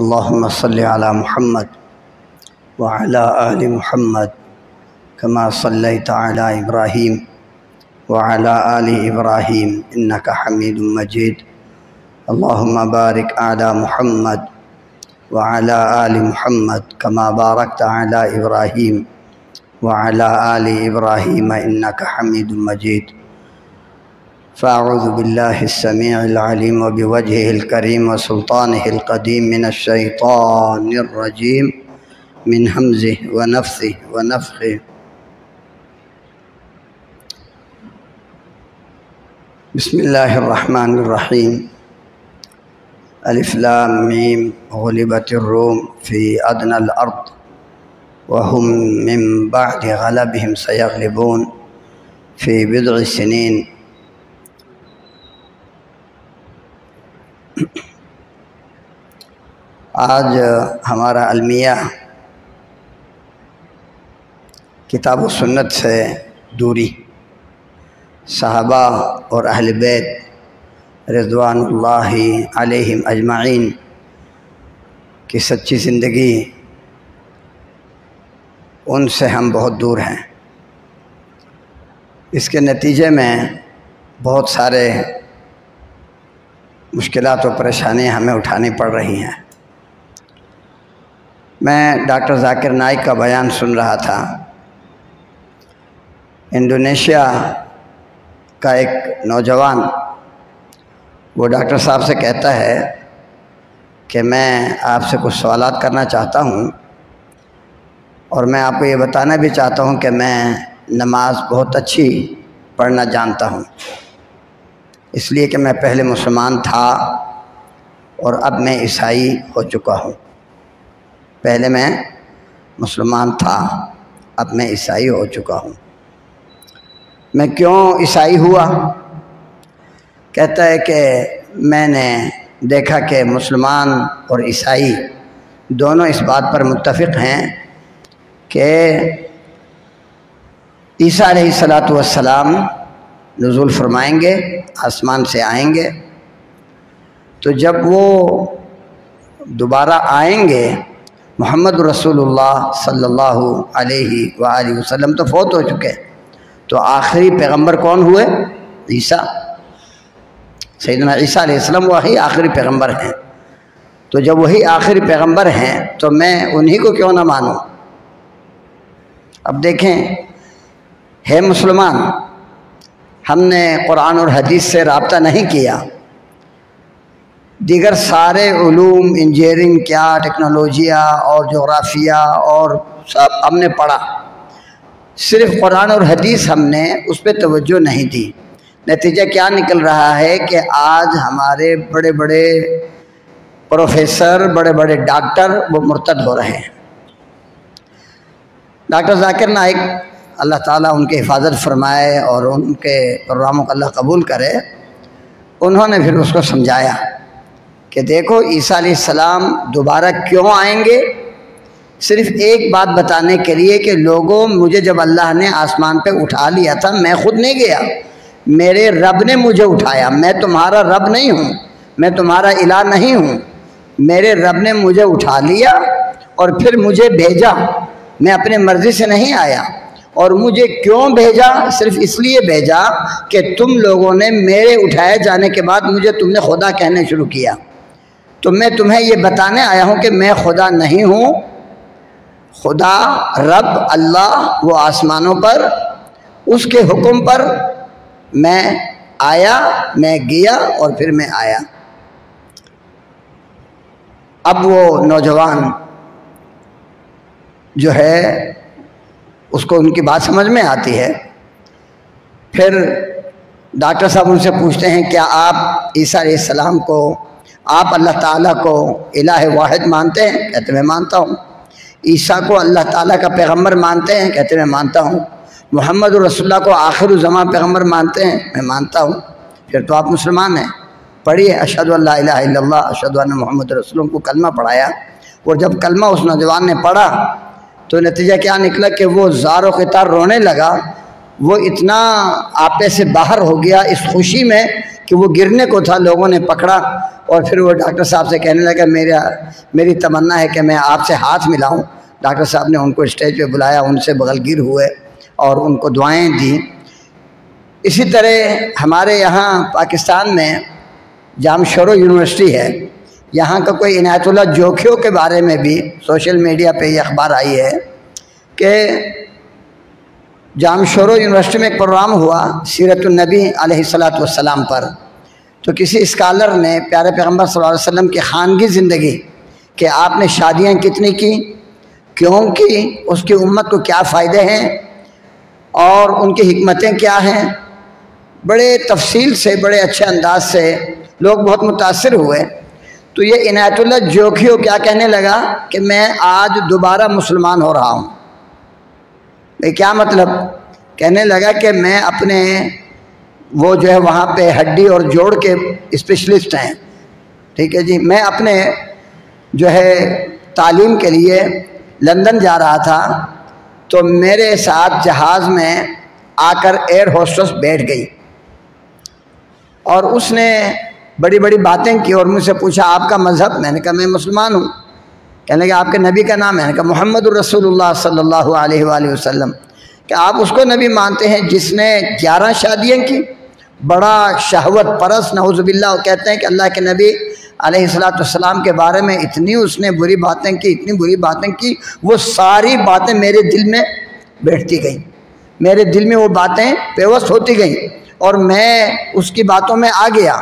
اللهم صل على محمد وعلى آل محمد كما صليت على إبراهيم وعلى آل إبراهيم إنك حميد مجيد. اللهم بارك على محمد وعلى آل محمد كما باركت على إبراهيم وعلى آل إبراهيم إنك حميد مجيد. فأعوذ بالله السميع العليم وبوجهه الكريم وسلطانه القديم من الشيطان الرجيم من همزه ونفثه ونفخه. بسم الله الرحمن الرحيم. الف لام میم غلبت الروم في أدنى الأرض وهم من بعد غلبهم سيغلبون في بضع سنين. آج ہمارا المیہ کتاب و سنت سے دوری، صحابہ اور اہل بیت رضوان اللہ علیہم اجمعین کی سچی زندگی، ان سے ہم بہت دور ہیں. اس کے نتیجے میں بہت سارے مشکلات و پریشانیاں ہمیں اٹھانی پڑ رہی ہیں. میں ڈاکٹر ذاکر نائک کا بیان سن رہا تھا. انڈونیشیا کا ایک نوجوان وہ ڈاکٹر صاحب سے کہتا ہے کہ میں آپ سے کچھ سوالات کرنا چاہتا ہوں، اور میں آپ کو یہ بتانا بھی چاہتا ہوں کہ میں نماز بہت اچھی پڑھنا جانتا ہوں، اس لیے کہ میں پہلے مسلمان تھا اور اب میں عیسائی ہو چکا ہوں. پہلے میں مسلمان تھا، اب میں عیسائی ہو چکا ہوں. میں کیوں عیسائی ہوا؟ کہتا ہے کہ میں نے دیکھا کہ مسلمان اور عیسائی دونوں اس بات پر متفق ہیں کہ عیسیٰ علیہ السلام نزول فرمائیں گے، آسمان سے آئیں گے. تو جب وہ دوبارہ آئیں گے، محمد رسول اللہ صلی اللہ علیہ وآلہ وسلم تو فوت ہو چکے، تو آخری پیغمبر کون ہوئے؟ عیسیٰ. سیدنا عیسیٰ علیہ السلام وہی آخری پیغمبر ہیں. تو جب وہی آخری پیغمبر ہیں تو میں انہی کو کیوں نہ مانوں؟ اب دیکھیں، ہے مسلمان، ہم نے قرآن اور حدیث سے رابطہ نہیں کیا، دیگر سارے علوم، انجینئرنگ کیا، ٹیکنالوجیہ اور جغرافیہ اور سب ہم نے پڑھا، صرف قرآن اور حدیث ہم نے اس پہ توجہ نہیں دی. نتیجہ کیا نکل رہا ہے کہ آج ہمارے بڑے بڑے پروفیسر، بڑے بڑے ڈاکٹر وہ مرتد ہو رہے ہیں. ڈاکٹر ذاکر نائک اللہ تعالیٰ ان کی حفاظت فرمائے اور ان کے پروگراموں کو اللہ قبول کرے، انہوں نے پھر اس کو سمجھایا کہ دیکھو عیسیٰ علیہ السلام دوبارہ کیوں آئیں گے، صرف ایک بات بتانے کے لیے کہ لوگوں، مجھے جب اللہ نے آسمان پہ اٹھا لیا تھا، میں خود نہیں گیا، میرے رب نے مجھے اٹھایا. میں تمہارا رب نہیں ہوں، میں تمہارا الہ نہیں ہوں. میرے رب نے مجھے اٹھا لیا اور پھر مجھے بھیجا. میں اپنے مرضی سے نہیں آیا. اور مجھے کیوں بھیجا؟ صرف اس لیے بھیجا کہ تم لوگوں نے میرے اٹھائے جانے کے بعد مجھے تم نے خدا کہنے شروع کیا. تو میں تمہیں یہ بتانے آیا ہوں کہ میں خدا نہیں ہوں. خدا رب اللہ وہ آسمانوں پر، اس کے حکم پر میں آیا، میں گیا اور پھر میں آیا. اب وہ نوجوان جو ہے اس کو ان کی بات سمجھ میں آتی ہے. پھر ڈاکٹر صاحب ان سے پوچھتے ہیں کیا آپ عیسیٰ علیہ السلام کو، آپ اللہ تعالیٰ کو الہ واحد مانتے ہیں؟ کہتے میں مانتا ہوں. عیسیٰ کو اللہ تعالیٰ کا پیغمبر مانتے ہیں؟ کہتے میں مانتا ہوں. محمد رسول اللہ کو آخر الزمان پیغمبر مانتے ہیں؟ میں مانتا ہوں. پھر تو آپ مسلمان ہیں. پڑھیے اشہد ان لا الہ الا اللہ اشہد ان محمد رسول اللہ کو کلمہ پڑھایا. اور جب کلمہ اس نوجوان نے پڑھا تو نتیجہ کیا نکلا کہ وہ زار و قطار رونے لگا. وہ اتنا آپے سے باہر ہو گیا اس خوشی میں کہ وہ گرنے کو تھا، لوگوں نے پکڑا اور پھر وہ ڈاکٹر صاحب سے کہنے لگا میری تمنا ہے کہ میں آپ سے ہاتھ ملاؤں۔ ڈاکٹر صاحب نے ان کو اسٹیج پہ بلایا، ان سے بغل گیر ہوئے اور ان کو دعائیں دیں۔ اسی طرح ہمارے یہاں پاکستان میں جامشورو یونیورسٹی ہے، یہاں کا کوئی عنایت اللہ جوکھیو کے بارے میں بھی سوشل میڈیا پہ یہ اخبار آئی ہے کہ جامشورو یونیورسٹی میں ایک پروگرام ہوا سیرت النبی علیہ الصلاۃ والسلام پر، تو کسی اسکالر نے پیارے پیغمبر صلی اللہ علیہ وسلم کی خانگی زندگی کہ آپ نے شادیاں کتنی کی، کیوں کی، اس کی امت کو کیا فائدے ہیں اور ان کی حکمتیں کیا ہیں، بڑے تفصیل سے بڑے اچھے انداز سے لوگ بہت متاثر ہوئے۔ تو یہ عنایت اللہ جوکھیو کیا کہنے لگا کہ میں آج دوبارہ مسلمان ہو رہا ہوں۔ کیا مطلب؟ کہنے لگا کہ میں اپنے وہ جو ہے وہاں پہ ہڈی اور جوڑ کے اسپیشلسٹ ہیں، ٹھیک ہے جی، میں اپنے جو ہے تعلیم کے لیے لندن جا رہا تھا، تو میرے ساتھ جہاز میں آ کر ایئر ہوسٹس بیٹھ گئی اور اس نے بڑی بڑی باتیں کی اور مجھ سے پوچھا آپ کا مذہب؟ میں نے کہا میں مسلمان ہوں۔ کہنے لگا آپ کے نبی کا نام ہے؟ میں نے کہا محمد الرسول اللہ صلی اللہ علیہ وآلہ وسلم۔ کہ آپ اس کو نبی مانتے ہیں جس نے 11 شادیاں کی؟ بڑا شہوت پرست، نعوذ باللہ، کہتے ہیں کہ اللہ کے نبی علیہ السلام کے بارے میں اتنی اس نے بری باتیں کی، اتنی بری باتیں کی، وہ ساری باتیں میرے دل میں بیٹھتی گئیں، میرے دل میں وہ باتیں پیوست ہوتی گئیں اور میں اس کی باتوں میں آ گیا۔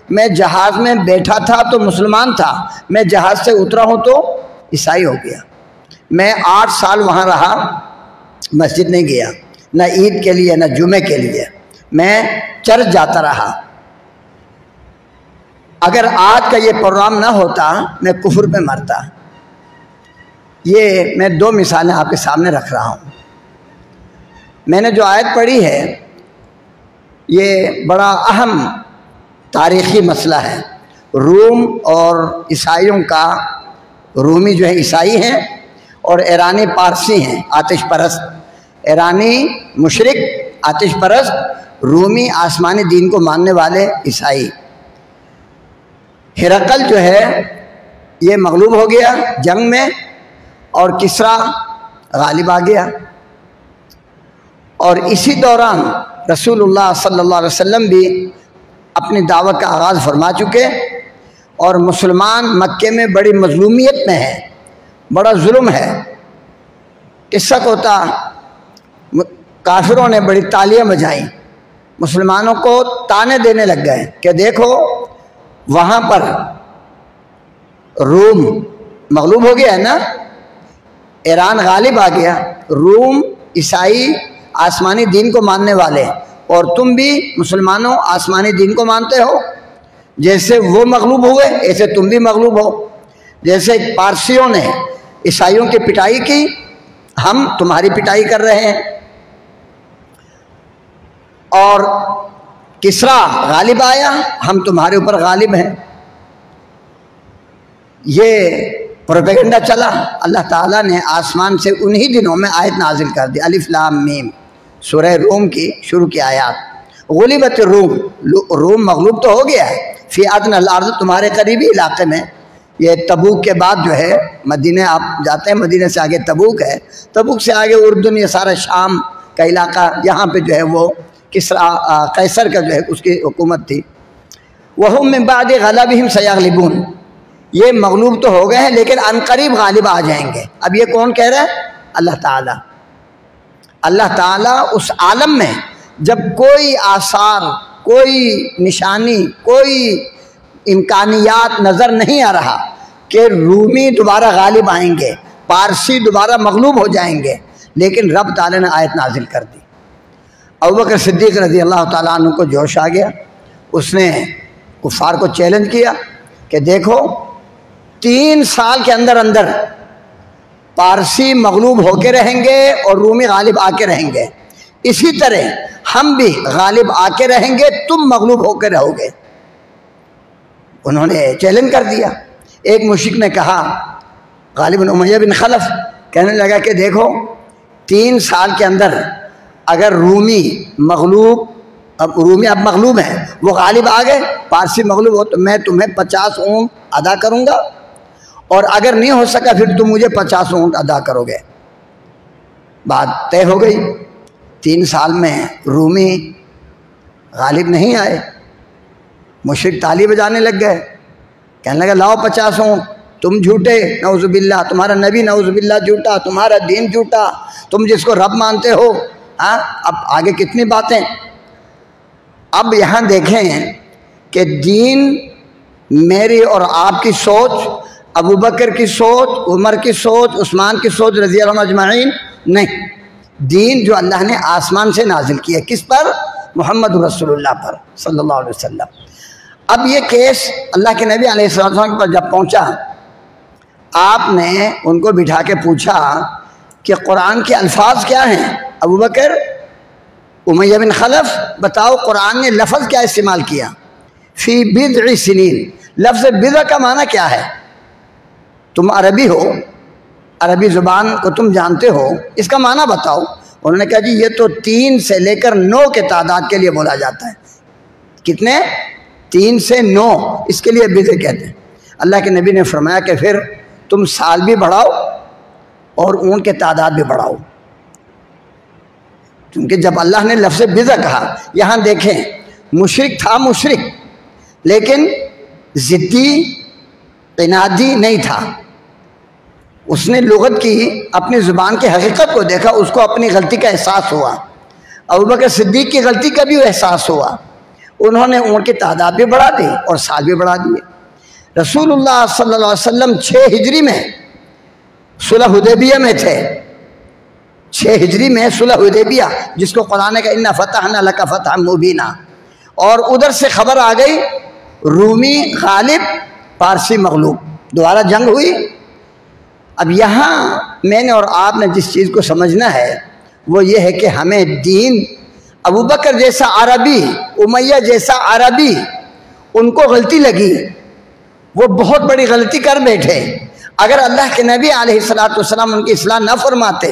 میں جہاز میں بیٹھا تھا تو مسلمان تھا، میں جہاز سے اترا ہوں تو عیسائی ہو گیا۔ میں 8 سال وہاں رہا، مسجد نہیں گیا، نہ عید کے لیے نہ جمعے کے لیے، میں چرچ جاتا رہا۔ اگر آج کا یہ پروگرام نہ ہوتا میں کفر پہ مرتا۔ یہ میں 2 مثالیں آپ کے سامنے رکھ رہا ہوں۔ میں نے جو آیت پڑھی ہے یہ بڑا اہم تاریخی مسئلہ ہے۔ روم اور عیسائیوں کا، رومی جو ہے عیسائی ہیں اور ایرانی پارسی ہیں آتش پرست، ایرانی مشرک آتش پرست، رومی آسمانی دین کو ماننے والے عیسائی۔ ہرقل جو ہے یہ مغلوب ہو گیا جنگ میں اور کسریٰ غالب آ گیا، اور اسی دوران رسول اللہ صلی اللہ علیہ وسلم بھی اپنی دعوت کا آغاز فرما چکے اور مسلمان مکے میں بڑی مظلومیت میں ہے، بڑا ظلم ہے۔ قصہ ہوتا کافروں نے بڑی تالیاں بجائیں، مسلمانوں کو تانے دینے لگ گئے کہ دیکھو وہاں پر روم مغلوب ہو گیا ہے نا، ایران غالب آ گیا، روم عیسائی آسمانی دین کو ماننے والے، اور تم بھی مسلمانوں آسمانی دین کو مانتے ہو، جیسے وہ مغلوب ہوئے ایسے تم بھی مغلوب ہو۔ جیسے پارسیوں نے عیسائیوں کی پٹائی کی، ہم تمہاری پٹائی کر رہے ہیں، اور کسریٰ غالب آیا، ہم تمہارے اوپر غالب ہیں۔ یہ پروپیگنڈا چلا۔ اللہ تعالیٰ نے آسمان سے انہی دنوں میں آیت نازل کر دی، الف لام میم، سورہ روم کی شروع کی آیات۔ غلبت الروم، روم مغلوب تو ہو گیا ہے، فی ادنی الارض، تمہارے قریبی علاقے میں۔ یہ تبوک کے بعد جو ہے مدینہ آپ جاتے ہیں، مدینہ سے آگے تبوک ہے، تبوک سے آگے اردن، یہ سارا شام کا علاقہ، یہاں پہ جو ہے وہ کسریٰ قیصر کا جو ہے اس کی حکومت تھی۔ وَهُم مِّن بَعْدِ غَلَبِهِمْ سَيَغْلِبُونَ، یہ مغلوب تو ہو گئے ہیں لیکن عنقریب غالب آ جائیں گے۔ اب یہ کون کہہ رہا ہے؟ اللہ تعالیٰ۔ اللہ تعالیٰ اس عالم میں جب کوئی آثار، کوئی نشانی، کوئی امکانیات نظر نہیں آ رہا کہ رومی دوبارہ غالب آئیں گے، پارسی دوبارہ مغلوب ہو جائیں گے، لیکن رب تعالیٰ نے آیت نازل کر دی۔ ابوبکر صدیق رضی اللہ تعالیٰ عنہ کو جوش آ گیا، اس نے کفار کو چیلنج کیا کہ دیکھو 3 سال کے اندر اندر پارسی مغلوب ہو کے رہیں گے اور رومی غالب آ کے رہیں گے، اسی طرح ہم بھی غالب آ کے رہیں گے، تم مغلوب ہو کے رہو گے۔ انہوں نے چیلنج کر دیا۔ ایک مشرک نے کہا، غالب بن امیہ بن خلف کہنے لگا کہ دیکھو 3 سال کے اندر اگر رومی مغلوب اب رومی اب مغلوب ہیں، وہ غالب آ گئے، پارسی مغلوب ہو، تو میں تمہیں 50 اونٹ ادا کروں گا، اور اگر نہیں ہو سکا پھر تم مجھے 50 اونٹ ادا کرو گے۔ بات طے ہو گئی۔ 3 سال میں رومی غالب نہیں آئے، مشرک تالی بجانے لگ گئے، کہنے لگا لاؤ 50 اونٹ، تم جھوٹے نعوذ باللہ، تمہارا نبی نعوذ باللہ جھوٹا، تمہارا دین جھوٹا، تم جس کو رب مانتے ہو۔ اب آگے کتنی باتیں۔ اب یہاں دیکھیں کہ دین میری اور آپ کی سوچ، ابو بکر کی سوچ، عمر کی سوچ، عثمان کی سوچ رضی اللہ عنہ اجمعین نہیں، دین جو اللہ نے آسمان سے نازل کیا، کس پر؟ محمد رسول اللہ پر صلی اللہ علیہ وسلم۔ اب یہ کیس اللہ کے نبی علیہ السلام کے پاس جب پہنچا، آپ نے ان کو بٹھا کے پوچھا کہ قرآن کے الفاظ کیا ہیں؟ ابو بکر، امیہ بن خلف، بتاؤ قرآن نے لفظ کیا استعمال کیا؟ فی بضع سنین، لفظ بضع کا معنی کیا ہے؟ تم عربی ہو، عربی زبان کو تم جانتے ہو، اس کا معنی بتاؤ۔ انہوں نے کہا جی یہ تو 3 سے لے کر 9 کے تعداد کے لیے بولا جاتا ہے۔ کتنے؟ 3 سے 9، اس کے لیے بضع کہتے ہیں۔ اللہ کے نبی نے فرمایا کہ پھر تم سال بھی بڑھاؤ اور اونٹ کے تعداد بھی بڑھاؤ، کیونکہ جب اللہ نے لفظ بضع کہا، یہاں دیکھیں مشرک تھا، مشرک، لیکن ضدی عنادی نہیں تھا۔ اس نے لغت کی، اپنی زبان کی حقیقت کو دیکھا، اس کو اپنی غلطی کا احساس ہوا۔ ابوبکر صدیق کی غلطی کا بھی احساس ہوا، انہوں نے اونٹ کی تعداد بھی بڑھا دی اور سال بھی بڑھا دیے۔ رسول اللہ صلی اللہ علیہ وسلم 6 ہجری میں صلح حدیبیہ میں تھے، 6 ہجری میں صلح حدیبیہ، جس کو قرآن نے کہا اِنَّا فَتَحْنَا لَكَ فَتْحًا مُبِينًا، اور ادھر سے خبر آ گئی رومی غالب، پارسی مغلوب، دوبارہ جنگ ہوئی۔ اب یہاں میں نے اور آپ نے جس چیز کو سمجھنا ہے وہ یہ ہے کہ ہمیں دین، ابو بکر جیسا عربی، امیہ جیسا عربی، ان کو غلطی لگی، وہ بہت بڑی غلطی کر بیٹھے۔ اگر اللہ کے نبی علیہ السلام ان کی اصلاح نہ فرماتے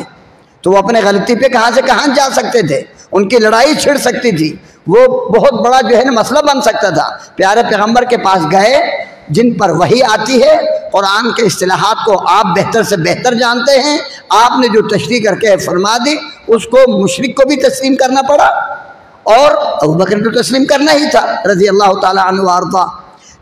تو وہ اپنے غلطی پہ کہاں سے کہاں جا سکتے تھے، ان کی لڑائی چھڑ سکتی تھی، وہ بہت بڑا جو ہے نا مسئلہ بن سکتا تھا۔ پیارے پیغمبر کے پاس گئے جن پر وحی آتی ہے، قرآن کے اصطلاحات کو آپ بہتر سے بہتر جانتے ہیں، آپ نے جو تشریح کر کے فرما دی اس کو مشرک کو بھی تسلیم کرنا پڑا، اور ابو بکر کو تسلیم کرنا ہی تھا رضی اللہ تعالیٰ عنہ وارضا۔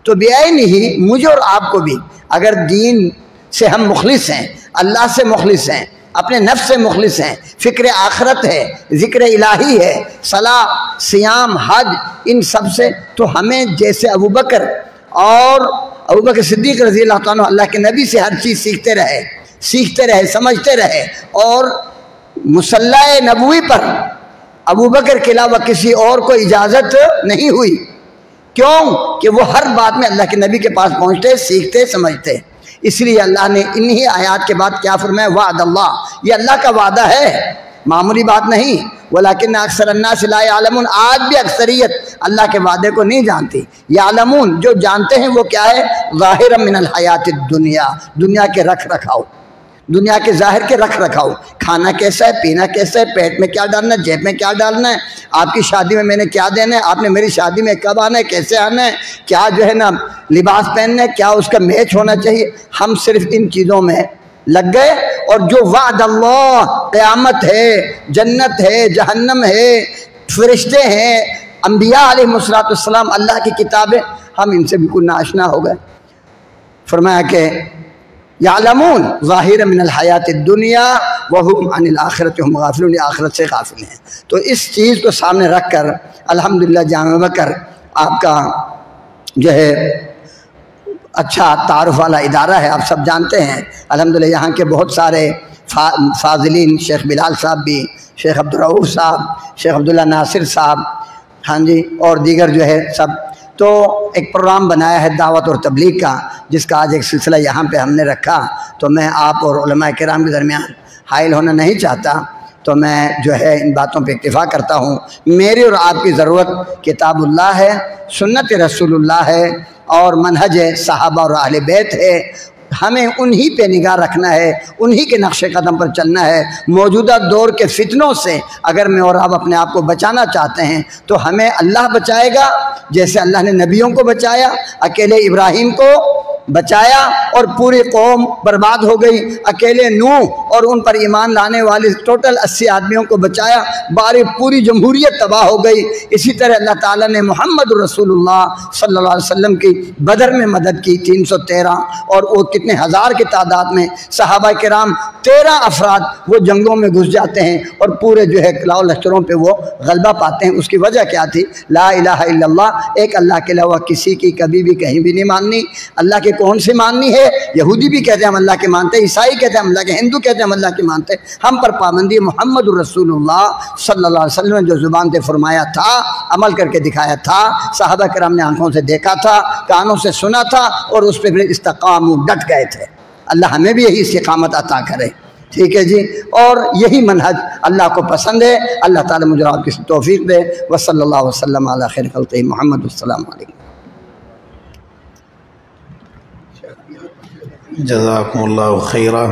تو بیعین ہی مجھے اور آپ کو بھی، اگر دین سے ہم مخلص ہیں، اللہ سے مخلص ہیں، اپنے نفس سے مخلص ہیں، فکر آخرت ہے، ذکر الہی ہے، صلاۃ، سیام، حج، ان سب سے، تو ہمیں جیسے ابو بکر اور ابو بکر صدیق رضی اللہ عنہ اللہ کے نبی سے ہر چیز سیکھتے رہے، سمجھتے رہے، اور مصلی نبوی پر ابو بکر کے علاوہ کسی اور کو اجازت نہیں ہوئی۔ کیوں؟ کہ وہ ہر بات میں اللہ کے نبی کے پاس پہنچتے، سیکھتے، سمجھتے۔ اس لیے اللہ نے انہی آیات کے بعد کیا فرمایا؟ وعد اللہ، یہ اللہ کا وعدہ ہے، معمولی بات نہیں۔ ولیکن اکثر الناس لا یعلمون، آج بھی اکثریت اللہ کے وعدے کو نہیں جانتی۔ یعلمون، جو جانتے ہیں وہ کیا ہے؟ ظاہرا من الحیات الدنیا، دنیا کے رکھ رکھاؤ، دنیا کے ظاہر کے رکھ رکھاؤ، کھانا کیسا ہے، پینا کیسا ہے، پیٹ میں کیا ڈالنا ہے، جیب میں کیا ڈالنا ہے، آپ کی شادی میں نے کیا دینا ہے، آپ نے میری شادی میں کب آنا ہے، کیسے آنا ہے، کیا جو ہے نا لباس پہننا ہے، کیا اس کا میچ ہونا چاہیے۔ ہم صرف ان چیزوں میں لگ گئے، اور جو وعد اللہ، قیامت ہے، جنت ہے، جہنم ہے، فرشتے ہیں، انبیاء علیہ السلام، اللہ کی کتابیں، ہم ان سے بالکل ناآشنا ہو گئے۔ فرمایا کہ یعلمون ظاہر من الحیات الدنیا وہم عن الآخرۃ ہم غافلون، آخرت سے غافل ہیں۔ تو اس چیز کو سامنے رکھ کر الحمدللہ جامع بکر آپ کا جو ہے اچھا تعارف والا ادارہ ہے، آپ سب جانتے ہیں الحمدللہ۔ یہاں کے بہت سارے فاضلین، شیخ بلال صاحب بھی، شیخ عبدالرؤوف صاحب، شیخ عبداللہ ناصر صاحب، ہاں جی، اور دیگر جو ہے سب، تو ایک پروگرام بنایا ہے دعوت اور تبلیغ کا، جس کا آج ایک سلسلہ یہاں پہ ہم نے رکھا۔ تو میں آپ اور علماء کرام کے درمیان حائل ہونا نہیں چاہتا، تو میں جو ہے ان باتوں پہ اکتفا کرتا ہوں۔ میری اور آپ کی ضرورت کتاب اللہ ہے، سنت رسول اللہ ہے، اور منہج صحابہ اور اہل بیت ہے۔ ہمیں انہی پہ نگاہ رکھنا ہے، انہی کے نقش قدم پر چلنا ہے۔ موجودہ دور کے فتنوں سے اگر میں اور آپ اپنے آپ کو بچانا چاہتے ہیں تو ہمیں اللہ بچائے گا، جیسے اللہ نے نبیوں کو بچایا، اکیلے ابراہیم کو بچایا اور پوری قوم برباد ہو گئی، اکیلے نوح اور ان پر ایمان لانے والے ٹوٹل 80 آدمیوں کو بچایا، پوری جمہوریت تباہ ہو گئی۔ اسی طرح اللہ تعالیٰ نے محمد رسول اللہ صلی اللہ علیہ وسلم کی بدر میں مدد کی 313، اور وہ کتنے ہزار کی تعداد میں صحابہ کرام 13 افراد وہ جنگوں میں گھس جاتے ہیں اور پورے جو ہے لاؤ لشکروں پہ وہ غلبہ پاتے ہیں۔ اس کی وجہ کیا تھی؟ لا الہ الا اللہ، ایک اللہ کے علاوہ کسی کی کبھی بھی کہیں بھی نہیں ماننی۔ اللہ کے کون سے ماننی ہے؟ یہودی بھی کہتے ہیں ہم اللہ کے مانتے ہیں، عیسائی کہتے ہیں ہم اللہ کے، ہندو کہتے ہیں ہم اللہ کے مانتے ہیں۔ ہم پر پابندی محمد رسول اللہ صلی اللہ علیہ وسلم نے جو زبان سے فرمایا تھا، عمل کر کے دکھایا تھا، صحابہ کرام نے آنکھوں سے دیکھا تھا، کانوں سے سنا تھا، اور اس پہ پھر استقاموا، ڈٹ گئے تھے۔ اللہ ہمیں بھی یہی استقامت عطا کرے، ٹھیک ہے جی، اور یہی منہج اللہ کو پسند ہے۔ اللہ تعالیٰ مجھے آپ کی توفیق دے۔ وصلی اللہ وسلم علی خیر خلقہ محمد۔ السلام علیکم۔ جزاکم اللہ خیرہ۔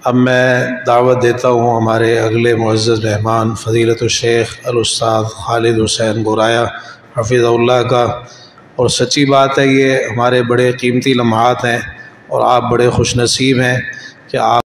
اب میں دعوت دیتا ہوں ہمارے اگلے معزز مہمان فضیلت الشیخ الاستاذ خالد حسین گورایا حفظہ اللہ کا۔ اور سچی بات ہے، یہ ہمارے بڑے قیمتی لمحات ہیں اور آپ بڑے خوش نصیب ہیں کہ آپ